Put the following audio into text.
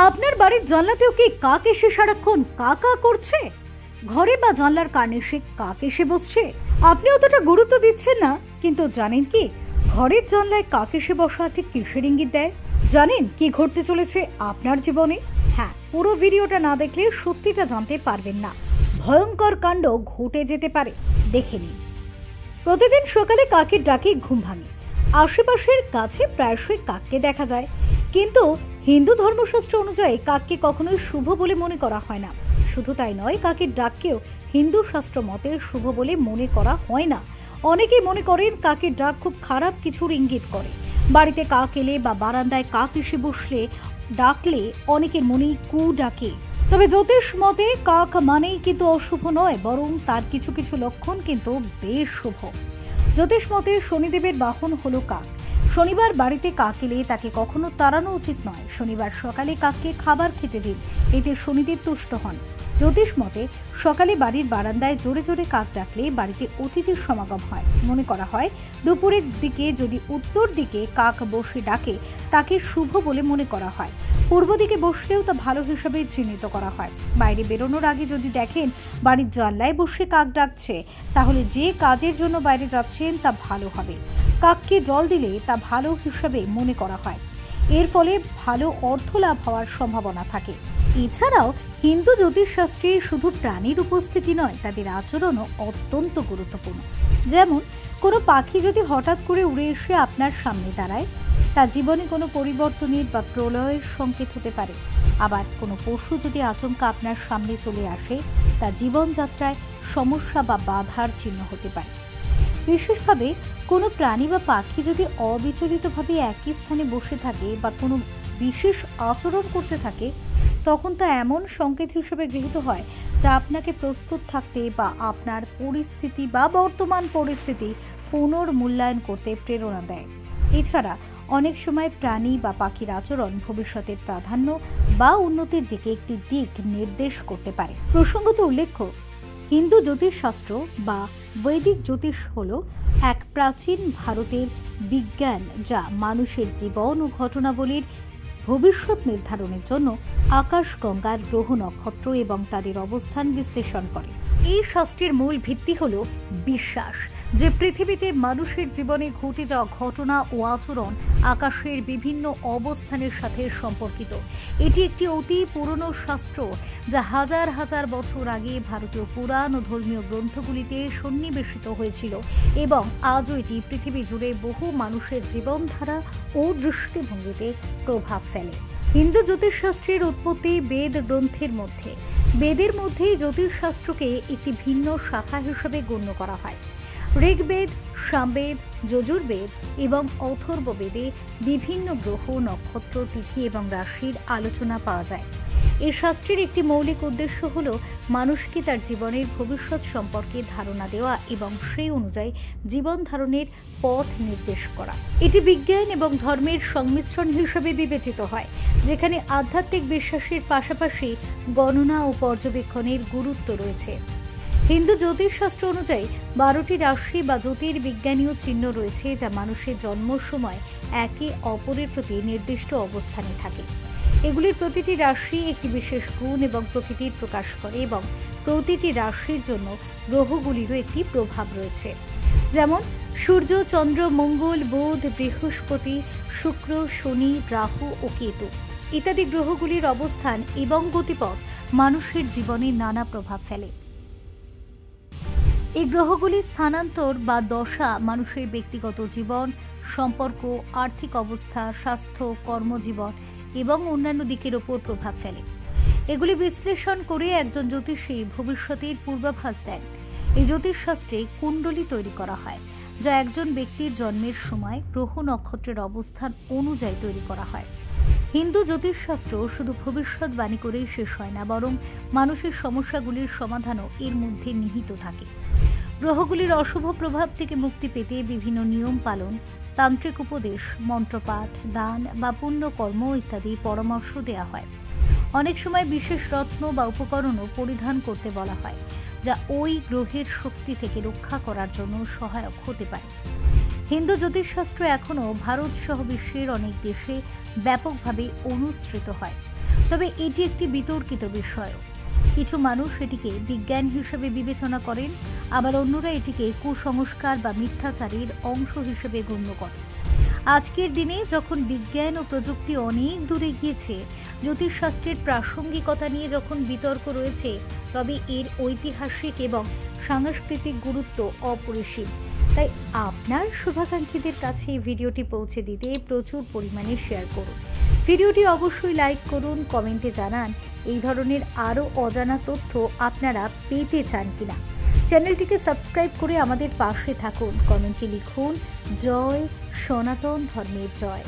আপনার বাড়ির জানলাতেও কি কাক এসে সারাক্ষণ কা কা করছে? ঘরে বা জানলার কানে সে কাক এসে বসছে, আপনি অতটা গুরুত্ব দিচ্ছেন না, কিন্তু জানেন কি ঘরের জানলায় কাক এসে বসা ঠিক কিসের ইঙ্গিত দেয়? জানেন কি ঘটতে চলেছে আপনার জীবনে? হ্যাঁ, পুরো ভিডিওটা না দেখলে সত্যিটা জানতে পারবেন না। ভয়ঙ্কর কাণ্ড ঘটে যেতে পারে, দেখে নিন। প্রতিদিন সকালে কাকের ডাকে ঘুম ভাঙে। আশেপাশের কাছে প্রায়শই কাককে দেখা যায়, কিন্তু হিন্দু ধর্মশাস্ত্র অনুযায়ী কাককে কখনোই শুভ বলে মনে করা হয় না। শুধু তাই নয়, কাকের ডাককেও হিন্দু শাস্ত্র মতে শুভ বলে মনে করা হয় না। অনেকেই মনে করেন কাকের ডাক খুব খারাপ কিছুর ইঙ্গিত করে। বাড়িতে কাক এলে বা বারান্দায় কাক এসে বসলে ডাকলে অনেকের মনেই কু ডাকে। তবে জ্যোতিষ মতে কাক মানেই কিন্তু অশুভ নয়, বরং তার কিছু কিছু লক্ষণ কিন্তু বেশ শুভ। জ্যোতিষ মতে শনিদেবের বাহন হলো কাক। শনিবার বাড়িতে কাক এলে তাকে কখনো তাড়ানো উচিত নয়। শনিবার সকালে কাককে খাবার খেতে দিন, এতে শনিদেব তুষ্ট হন। জ্যোতিষ মতে সকালে বাড়ির বারান্দায় জোরে জোরে কাক ডাকলে বাড়িতে অতিথির সমাগম হয়। মনে করা হয় দুপুরের দিকে যদি উত্তর দিকে কাক বসে ডাকে তাকে শুভ বলে মনে করা হয়। পূর্ব দিকে বসলেও তা ভালো হিসাবে চিহ্নিত করা হয়। বাইরে বেরোনোর আগে যদি দেখেন বাড়ির জানলায় বসে কাক ডাকছে, তাহলে যে কাজের জন্য বাইরে যাচ্ছেন তা ভালো হবে। কাককে জল দিলে তা ভালো হিসাবে মনে করা হয়, এর ফলে ভালো অর্থ লাভ হওয়ার সম্ভাবনা থাকে। এছাড়াও হিন্দু জ্যোতিষশাস্ত্রে শুধু প্রাণীর উপস্থিতি নয়, তাদের আচরণও অত্যন্ত গুরুত্বপূর্ণ। যেমন কোনো পাখি যদি হঠাৎ করে উড়ে এসে আপনার সামনে দাঁড়ায়, তা জীবনে কোনো পরিবর্তনের বা প্রলয়ের সংকেত হতে পারে। আবার কোনো পশু যদি আচমকা আপনার সামনে চলে আসে, তা জীবনযাত্রায় সমস্যা বা বাধার চিহ্ন হতে পারে। বিশেষভাবে কোনো প্রাণী বা পাখি যদি অবিচলিতভাবে একই স্থানে বসে থাকে বা কোনো বিশেষ আচরণ করতে থাকে, তখন তা এমন সংকেত হিসেবে গৃহীত হয় যা আপনাকে প্রস্তুত থাকতে বা আপনার পরিস্থিতি বা বর্তমান পরিস্থিতি পুনর্মূল্যায়ন করতে প্রেরণা দেয়। এছাড়া অনেক সময় প্রাণী বা পাখির আচরণ ভবিষ্যতের প্রাধান্য বা উন্নতির দিকে একটি দিক নির্দেশ করতে পারে। প্রসঙ্গত উল্লেখ্য, হিন্দু জ্যোতিষশাস্ত্র বা বৈদিক জ্যোতিষ হল এক প্রাচীন ভারতের বিজ্ঞান, যা মানুষের জীবন ও ঘটনাবলীর ভবিষ্যৎ নির্ধারণের জন্য আকাশগঙ্গার গ্রহ নক্ষত্র এবং তাদের অবস্থান বিশ্লেষণ করে। এই শাস্ত্রের মূল ভিত্তি হল বিশ্বাস যে পৃথিবীতে মানুষের জীবনে ঘটে যাওয়া ঘটনা ও আচরণ আকাশের বিভিন্ন অবস্থানের সাথে সম্পর্কিত। এটি একটি অতি পুরনো শাস্ত্র, যা হাজার হাজার বছর আগে ভারতীয় পুরাণ ও ধর্মীয় গ্রন্থগুলিতে সন্নিবেশিত হয়েছিল এবং আজও এটি পৃথিবী জুড়ে বহু মানুষের জীবনধারা ও দৃষ্টিভঙ্গিতে প্রভাব ফেলে। হিন্দু জ্যোতিষশাস্ত্রের উৎপত্তি বেদ গ্রন্থের মধ্যে। বেদের মধ্যেই জ্যোতিষশাস্ত্রকে একটি ভিন্ন শাখা হিসেবে গণ্য করা হয়। ঋগ্বেদ, সামবেদ, যজুর্বেদ এবং অথর্ববেদে বিভিন্ন গ্রহ, নক্ষত্র, তিথি এবং রাশির আলোচনা পাওয়া যায়। এই শাস্ত্রের একটি মৌলিক উদ্দেশ্য হল মানুষকে তার জীবনের ভবিষ্যৎ সম্পর্কে ধারণা দেওয়া এবং সেই অনুযায়ী জীবন ধারণের পথ নির্দেশ করা। এটি বিজ্ঞান এবং ধর্মের সংমিশ্রণ হিসেবে বিবেচিত হয়, যেখানে আধ্যাত্মিক বিশ্বাসের পাশাপাশি গণনা ও পর্যবেক্ষণের গুরুত্ব রয়েছে। হিন্দু জ্যোতিষশাস্ত্র অনুযায়ী 12টি রাশি বা জ্যোতির্বিজ্ঞানীয় চিহ্ন রয়েছে, যা মানুষের জন্মের সময় একে অপরের প্রতি নির্দিষ্ট অবস্থানে থাকে। এগুলির প্রতিটি রাশি একটি বিশেষ গুণ এবং প্রকৃতির প্রকাশ করে এবং প্রতিটি রাশির জন্য গ্রহগুলিরও একটি প্রভাব রয়েছে। যেমন সূর্য, চন্দ্র, মঙ্গল, বুধ, বৃহস্পতি, শুক্র, শনি, রাহু ও কেতু ইত্যাদি গ্রহগুলির অবস্থান এবং গতিপথ মানুষের জীবনে নানা প্রভাব ফেলে। এই গ্রহগুলির স্থানান্তর বা দশা মানুষের ব্যক্তিগত জীবন, সম্পর্ক, আর্থিক অবস্থা, স্বাস্থ্য, কর্মজীবন এবং অন্যান্য দিকের ওপর প্রভাব ফেলে। এগুলি বিশ্লেষণ করে একজন জ্যোতিষী ভবিষ্যতের পূর্বাভাস দেন। এই জ্যোতিষশাস্ত্রে কুণ্ডলী তৈরি করা হয়, যা একজন ব্যক্তির জন্মের সময় গ্রহ নক্ষত্রের অবস্থান অনুযায়ী তৈরি করা হয়। হিন্দু জ্যোতিষশাস্ত্র শুধু ভবিষ্যৎবাণী করেই শেষ হয় না, বরং মানুষের সমস্যাগুলির সমাধানও এর মধ্যে নিহিত থাকে। গ্রহগুলির অশুভ প্রভাব থেকে মুক্তি পেতে বিভিন্ন নিয়ম পালন, তান্ত্রিক উপদেশ, মন্ত্রপাঠ, দান বা পুণ্যকর্ম ইত্যাদি পরামর্শ দেওয়া হয়। অনেক সময় বিশেষ রত্ন বা উপকরণও পরিধান করতে বলা হয়, যা ওই গ্রহের শক্তি থেকে রক্ষা করার জন্য সহায়ক হতে পারে। হিন্দু জ্যোতিষশাস্ত্র এখনও ভারত সহ বিশ্বের অনেক দেশে ব্যাপকভাবে অনুসৃত হয়। তবে এটি একটি বিতর্কিত বিষয়। কিছু মানুষ এটিকে বিজ্ঞান হিসেবে বিবেচনা করেন, আবার অন্যরা এটিকে কুসংস্কার বা মিথ্যাচারের অংশ হিসেবে গণ্য করেন। আজকের দিনে যখন বিজ্ঞান ও প্রযুক্তি অনেক দূরে গিয়েছে, জ্যোতিষশাস্ত্রের প্রাসঙ্গিকতা নিয়ে যখন বিতর্ক রয়েছে, তবে এর ঐতিহাসিক এবং সাংস্কৃতিক গুরুত্ব অপরিসীম। তাই আপনার শুভাকাঙ্ক্ষীদের কাছে এই ভিডিওটি পৌঁছে দিতে প্রচুর পরিমাণে শেয়ার করুন। ভিডিওটি অবশ্যই লাইক করুন, কমেন্টে জানান এই ধরনের আরও অজানা তথ্য আপনারা পেতে চান কিনা। চ্যানেলটিকে সাবস্ক্রাইব করে আমাদের পাশে থাকুন। কমেন্টে লিখুন জয় সনাতন ধর্মের জয়।